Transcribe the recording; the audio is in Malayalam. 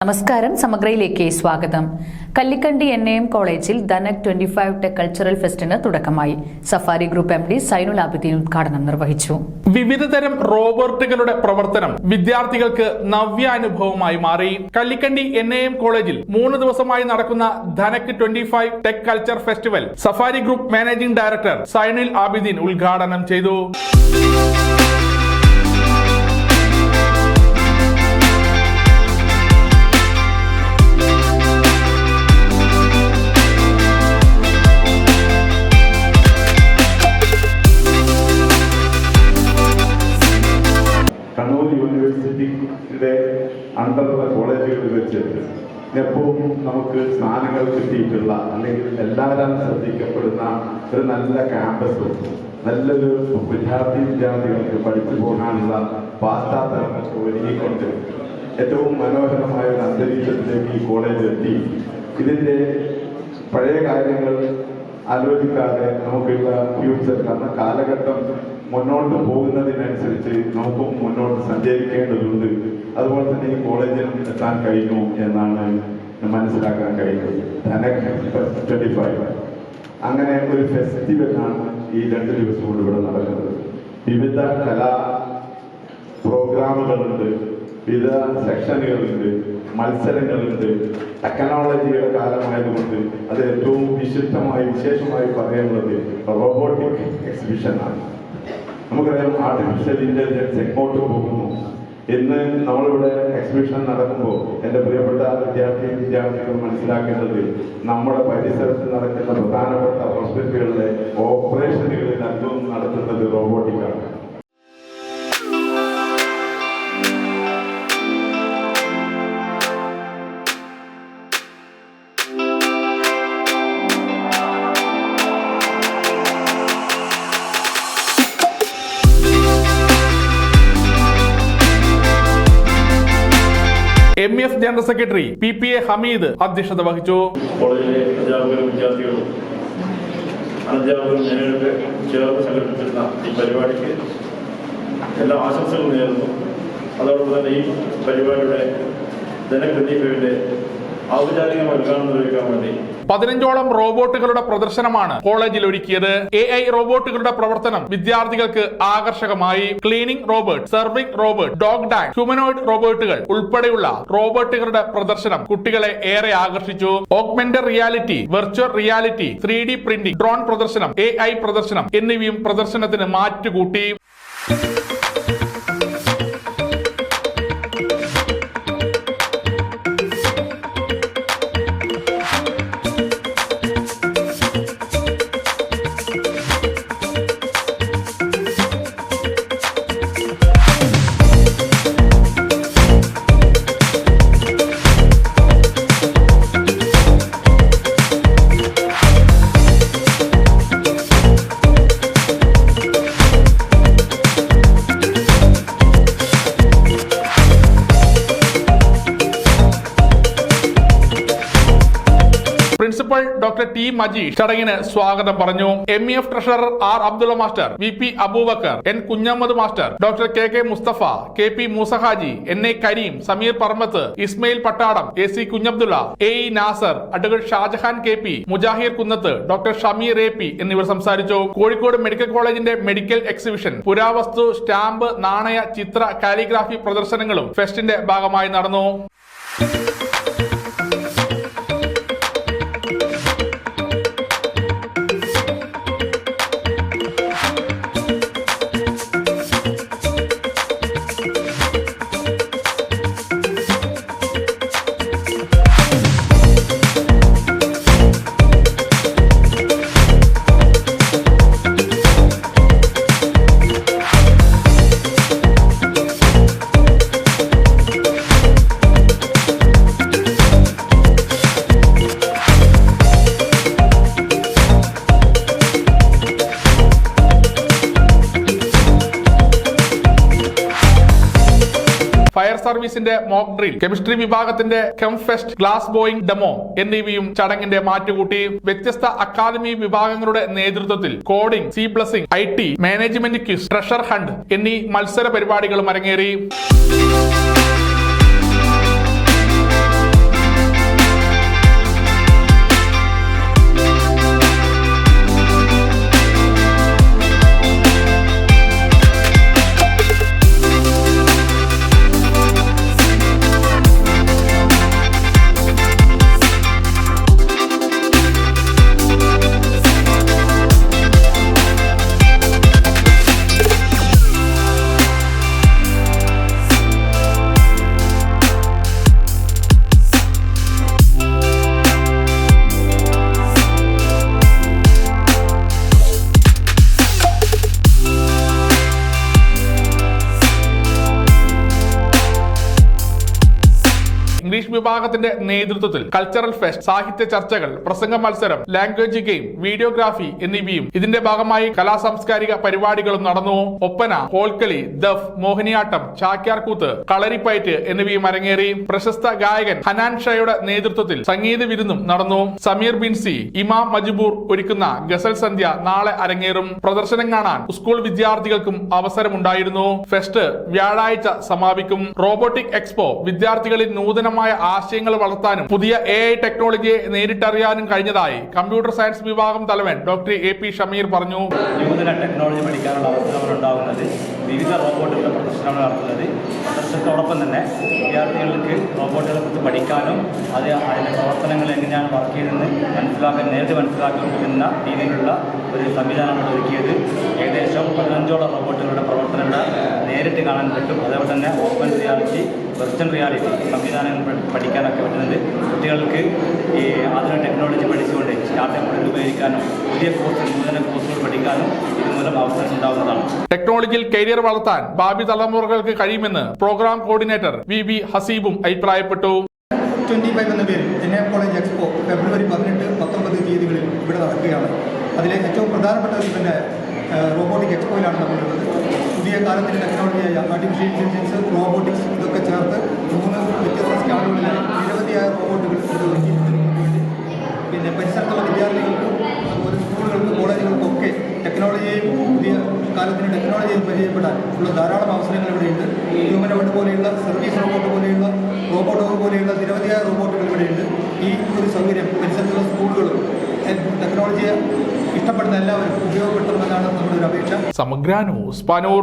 നമസ്കാരം, സമഗ്രയിലേക്ക് സ്വാഗതം. കല്ലിക്കണ്ടി NAM കോളേജിൽ ധനക് 25 ടെക് കൾച്ചറൽ ഫെസ്റ്റിന് തുടക്കമായി. Safari group MD Zainul Abideen ഉദ്ഘാടനം നിർവഹിച്ചു. വിവിധതരം റോബോട്ടുകളുടെ പ്രവർത്തനം വിദ്യാർത്ഥികൾക്ക് നവ്യാനുഭവമായി മാറി. കല്ലിക്കണ്ടി NAM കോളേജിൽ 3 ദിവസമായി നടക്കുന്ന Dhanak 25 tech culture festival safari group managing director Zainul Abideen ഉദ്ഘാടനം ചെയ്തു. കണ്ണൂർ യൂണിവേഴ്സിറ്റിയുടെ അണ്ടറുള്ള കോളേജുകളിൽ വെച്ച് എപ്പോഴും നമുക്ക് സ്ഥാനങ്ങൾ കിട്ടിയിട്ടുള്ള അല്ലെങ്കിൽ എല്ലാവരും ശ്രദ്ധിക്കപ്പെടുന്ന ഒരു നല്ല ക്യാമ്പസും നല്ലൊരു വിദ്യാർത്ഥികൾക്ക് പഠിച്ചു പോകാനുള്ള പശ്ചാത്തലങ്ങൾക്ക് ഒരുങ്ങിക്കൊണ്ട് ഏറ്റവും മനോഹരമായ ഒരു അന്തരീക്ഷത്തിലേക്ക് ഈ കോളേജ് എത്തി. ഇതിൻ്റെ പഴയ കാര്യങ്ങൾ ആലോചിക്കാതെ നമുക്കുള്ള ഫ്യൂച്ചർ, കാരണം കാലഘട്ടം മുന്നോട്ട് പോകുന്നതിനനുസരിച്ച് നമുക്കും മുന്നോട്ട് സഞ്ചരിക്കേണ്ടതുണ്ട്. അതുപോലെ തന്നെ ഈ കോളേജിൽ എത്താൻ കഴിഞ്ഞു എന്നാണ് മനസ്സിലാക്കാൻ കഴിയുന്നത്. ധനക് 25 അങ്ങനെ ഒരു ഫെസ്റ്റിവലാണ് ഈ 2 ദിവസം കൊണ്ട് ഇവിടെ നടക്കുന്നത്. വിവിധ കലാ പ്രോഗ്രാമുകളുണ്ട്, വിവിധ സെക്ഷനുകളുണ്ട്, മത്സരങ്ങളുണ്ട്. ടെക്നോളജിയുടെ കാലമായതുകൊണ്ട് അത് ഏറ്റവും വിശേഷമായി പറയുന്നത് റോബോട്ടിക് എക്സിബിഷനാണ്. നമുക്കറിയാം, ആർട്ടിഫിഷ്യൽ ഇന്റലിജൻസ് എങ്ങോട്ട് പോകുന്നു എന്ന് നമ്മളിവിടെ എക്സിബിഷൻ നടക്കുമ്പോൾ എൻ്റെ പ്രിയപ്പെട്ട വിദ്യാർത്ഥികൾ മനസ്സിലാക്കേണ്ടത് നമ്മുടെ പരിസരത്ത് നടക്കുന്ന പ്രധാനപ്പെട്ട ഹോസ്പിറ്റലുകളിലെ ഓപ്പറേഷനുകളിൽ അധികവും നടത്തുന്നത് റോബോട്ടിക്കാണ്. MEF general secretary PPA Hameed അധ്യക്ഷത വഹിച്ചു. കോളേജിലെ അധ്യാപകരും വിദ്യാർത്ഥികളും അനധ്യാപകരും ജനങ്ങൾക്ക് ചേർന്ന് സംഘടിപ്പിച്ചിരുന്ന ഈ പരിപാടിക്ക് എല്ലാ ആശംസകളും നേരുന്നു. അതോടൊപ്പം തന്നെ ഈ പരിപാടിയുടെ ധനക് 25ന്റെ ഔപചാരികമായി ഉദ്ഘാടനം നിർവഹിക്കാൻ വേണ്ടി 15ഓളം റോബോട്ടുകളുടെ പ്രദർശനമാണ് കോളേജിൽ ഒരുക്കിയത്. AI റോബോട്ടുകളുടെ പ്രവർത്തനം വിദ്യാർത്ഥികൾക്ക് ആകർഷകമായി. Cleaning robot, serving robot, dog dance, humanoid റോബോട്ടുകൾ ഉൾപ്പെടെയുള്ള റോബോട്ടുകളുടെ പ്രദർശനം കുട്ടികളെ ഏറെ ആകർഷിച്ചു. Augmented reality, virtual reality, 3D printing, drone പ്രദർശനം, AI പ്രദർശനം എന്നിവയും പ്രദർശനത്തിന് മാറ്റുകൂട്ടി. പ്രിൻസിപ്പൽ ഡോക്ടർ T മജീഷ് ചടങ്ങിന് സ്വാഗതം പറഞ്ഞു. MEF treasurer R Abdulla master, VP Aboobacker, N Kunhammad master, doctor KK Musthafa, KP Moosahaji, NA Kareem, Sameer Parambath, Ismail Pattadam, AC Kunhabdulla, AE Nasar, advocate Shajahan KP, Mujahir Kunnath, doctor Shameer AP എന്നിവർ സംസാരിച്ചു. കോഴിക്കോട് മെഡിക്കൽ കോളേജിന്റെ മെഡിക്കൽ എക്സിബിഷൻ, പുരാവസ്തു, സ്റ്റാമ്പ്, നാണയ, ചിത്ര, കാലിഗ്രാഫി പ്രദർശനങ്ങളും ഫെസ്റ്റിന്റെ ഭാഗമായി നടന്നു. ഫയർ സർവീസിന്റെ മോക്ക് ഡ്രിൽ, കെമിസ്ട്രി വിഭാഗത്തിന്റെ കെംഫെസ്റ്റ്, ഗ്ലാസ് ബോയിങ് ഡെമോ എന്നിവയും ചടങ്ങിന്റെ മാറ്റുകൂട്ടി. വ്യത്യസ്ത അക്കാദമി വിഭാഗങ്ങളുടെ നേതൃത്വത്തിൽ കോഡിംഗ്, സി പ്ലസിംഗ്, IT, management quiz, treasure hunt എന്നീ മത്സര പരിപാടികളും അരങ്ങേറി. വിഭാഗത്തിന്റെ നേതൃത്വത്തിൽ കൾച്ചറൽ ഫെസ്റ്റ്, സാഹിത്യ ചർച്ചകൾ, പ്രസംഗ മത്സരം, ലാംഗ്വേജ് ഗെയിം, വീഡിയോഗ്രാഫി എന്നിവയും ഇതിന്റെ ഭാഗമായി കലാസാംസ്കാരിക പരിപാടികളും നടന്നു. ഒപ്പന, കോൽക്കളി, ദഫ്, മോഹിനിയാട്ടം, ചാക്യാർകൂത്ത്, കളരിപ്പയറ്റ് എന്നിവയും അരങ്ങേറി. പ്രശസ്ത ഗായകൻ ഹനാൻ ഷയുടെ നേതൃത്വത്തിൽ സംഗീത വിരുന്നും നടന്നു. സമീർ ബിൻസി, ഇമാം മജ്ബൂർ ഒരുക്കുന്ന ഗസൽ സന്ധ്യ നാളെ അരങ്ങേറും. പ്രദർശനം കാണാൻ സ്കൂൾ വിദ്യാർത്ഥികൾക്കും അവസരമുണ്ടായിരുന്നു. ഫെസ്റ്റ് വ്യാഴാഴ്ച സമാപിക്കും. റോബോട്ടിക് എക്സ്പോ വിദ്യാർത്ഥികളിൽ നൂതനമായ ആശയങ്ങൾ വളർത്താനും പുതിയ AI ടെക്നോളജിയെ നേരിട്ടറിയാനും കഴിഞ്ഞതായി കമ്പ്യൂട്ടർ സയൻസ് വിഭാഗം തലവൻ ഡോക്ടർ AP ഷമീർ പറഞ്ഞു. നൂതന ടെക്നോളജി പഠിക്കാനുള്ള അവസരമാണ് ഉണ്ടാകുന്നത്. വിവിധ റോബോട്ടുകളുടെ പ്രദർശനമാണ് നടത്തുന്നത്. പ്രദർശനത്തോടൊപ്പം തന്നെ വിദ്യാർത്ഥികൾക്ക് റോബോട്ടുകളെ കുറിച്ച് പഠിക്കാനും അതിൻ്റെ പ്രവർത്തനങ്ങൾ എങ്ങനെയാണ് വർക്ക് ചെയ്തതെന്ന് നേരിട്ട് മനസ്സിലാക്കാൻ പറ്റുന്ന രീതിയിലുള്ള ഒരു സംവിധാനമാണ് ഒരുക്കിയത്. ഏകദേശം 15ഓളം റോബോട്ടുകളുടെ പ്രവർത്തനങ്ങൾ നേരിട്ട് കാണാൻ പറ്റും. അതേപോലെ തന്നെ ഓപ്പൺ റിയാലിറ്റി, വെർച്വൽ റിയാലിറ്റി സംവിധാനങ്ങൾ പഠിക്കാനൊക്കെ പറ്റുന്നുണ്ട്. കുട്ടികൾക്ക് ഈ ആധുനിക ടെക്നോളജി പഠിച്ചുകൊണ്ട് സ്റ്റാർട്ടപ്പുകൾ ഉപയോഗിക്കാനും പുതിയ നൂതന കോഴ്സുകൾ പഠിക്കാനും ഇതുമൂലം അവസരം ഉണ്ടാവുന്നതാണ്. ടെക്നോളജിയിൽ കരിയർ വളർത്താൻ ഭാവി തലമുറകൾക്ക് കഴിയുമെന്ന് പ്രോഗ്രാം കോർഡിനേറ്റർ VB ഹസീബും അഭിപ്രായപ്പെട്ടു. 25 എന്ന പേരിൽ NAM കോളേജ് എക്സ്പോ ഫെബ്രുവരി 18, 19 തീയതികളിൽ ഇവിടെ നടക്കുകയാണ്. അതിലെ ഏറ്റവും പ്രധാനപ്പെട്ട ഒരു ഇവൻ്റായ റോബോട്ടിക് എക്സ്പോയിലാണ് നമ്മളുള്ളത്. പുതിയ കാലത്തിൻ്റെ ടെക്നോളജിയായ ആർട്ടിഫിഷ്യൽ ഇൻ്റലിജൻസ്, റോബോട്ടിക്സ് ഇതൊക്കെ ചേർത്ത് 3 വ്യത്യസ്ത സ്റ്റാളുകളിലെ നിരവധിയായ റോബോട്ടുകൾ പിന്നെ പരിസരത്തുള്ള വിദ്യാർത്ഥികൾക്കും അതുപോലെ സ്കൂളുകൾക്കും കോളേജുകൾക്കും ഒക്കെ ടെക്നോളജിയെയും പുതിയ കാലത്തിന് ടെക്നോളജിയെയും പരിചയപ്പെടാൻ ഉള്ള ധാരാളം അവസരങ്ങൾ ഇവിടെയുണ്ട്. ഹ്യൂമനോയിഡ് പോലെയുള്ള, സർവീസ് റോബോട്ട് പോലെയുള്ള, റോബോട്ട് പോലെയുള്ള നിരവധിയായ റോബോട്ടുകൾ ഇവിടെയുണ്ട്. ഈ ഒരു സൗകര്യം പരിസരത്തുള്ള സ്കൂളുകളും ടെക്നോളജിയെ ഇഷ്ടപ്പെടുന്ന എല്ലാവരും ഉപയോഗപ്പെടുത്തണമെന്നാണ് നമ്മുടെ ഒരു അപേക്ഷ. സമഗ്ര ന്യൂസ്, പാനൂർ.